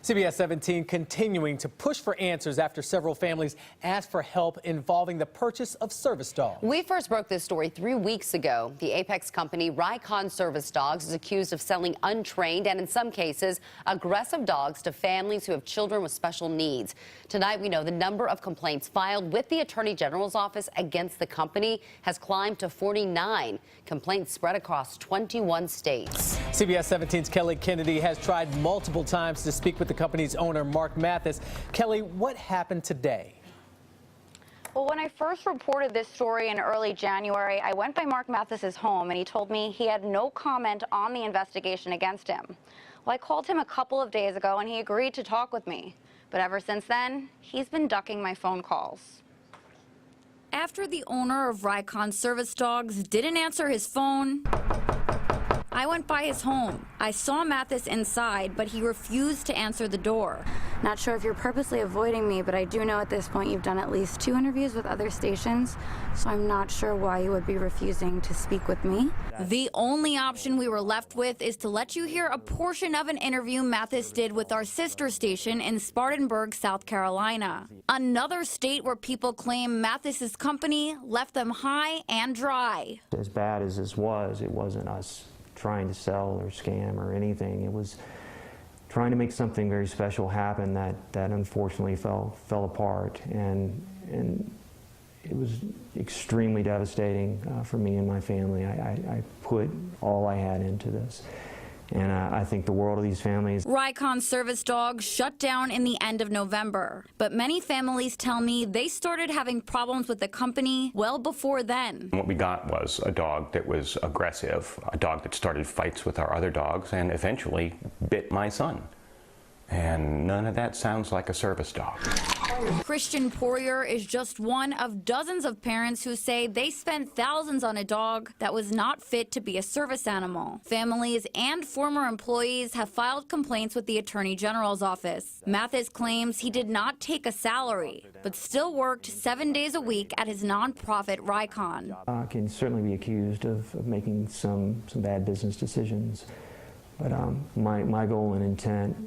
CBS 17 continuing to push for answers after several families asked for help involving the purchase of service dogs. We first broke this story 3 weeks ago. The Apex company Rycon Service Dogs is accused of selling untrained and in some cases aggressive dogs to families who have children with special needs. Tonight we know the number of complaints filed with the Attorney General's office against the company has climbed to 49. Complaints spread across 21 states. CBS 17's Kelly Kennedy has tried multiple times to speak with the company's owner, Mark Mathis. Kelly, what happened today? Well, when I first reported this story in early January, I went by Mark Mathis's home and he told me he had no comment on the investigation against him. Well, I called him a couple of days ago and he agreed to talk with me. But ever since then, he's been ducking my phone calls. After the owner of Rycon Service Dogs didn't answer his phone, I went by his home. I saw Mathis inside, but he refused to answer the door. Not sure if you're purposely avoiding me, but I do know at this point you've done at least 2 interviews with other stations, so I'm not sure why you would be refusing to speak with me. The only option we were left with is to let you hear a portion of an interview Mathis did with our sister station in Spartanburg, South Carolina. Another state where people claim Mathis's company left them high and dry. As bad as this was, it wasn't us trying to sell or scam or anything. It was trying to make something very special happen that unfortunately fell apart, and it was extremely devastating for me and my family. I put all I had into this, and I think the world of these families. Rycon Service Dogs shut down in the end of November, but many families tell me they started having problems with the company well before then. What we got was a dog that was aggressive, a dog that started fights with our other dogs and eventually bit my son. And none of that sounds like a service dog. Christian Poirier is just one of dozens of parents who say they spent thousands on a dog that was not fit to be a service animal. Families and former employees have filed complaints with the Attorney General's office. Mathis claims he did not take a salary, but still worked 7 days a week at his nonprofit Rycon. I can certainly be accused of making some bad business decisions. But my goal and intent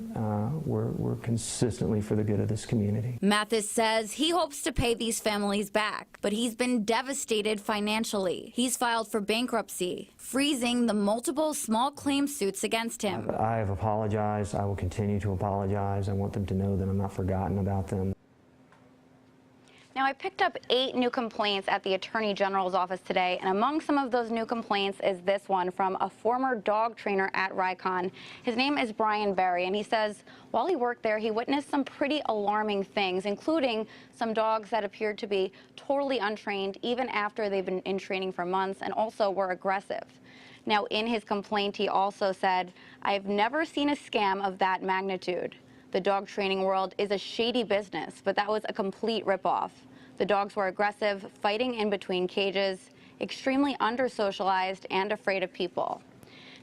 were consistently for the good of this community. Mathis says he hopes to pay these families back, but he's been devastated financially. He's filed for bankruptcy, freezing the multiple small claim suits against him. I have apologized. I will continue to apologize. I want them to know that I'm not forgotten about them. Now, I picked up 8 new complaints at the Attorney General's office today, and among some of those new complaints is this one from a former dog trainer at Rycon. His name is Brian Berry, and he says while he worked there, he witnessed some pretty alarming things, including some dogs that appeared to be totally untrained even after they've been in training for months, and also were aggressive. Now, in his complaint, he also said, "I've never seen a scam of that magnitude. The dog training world is a shady business, but that was a complete ripoff. The dogs were aggressive, fighting in between cages, extremely under-socialized, and afraid of people."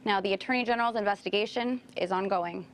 Now, the Attorney General's investigation is ongoing.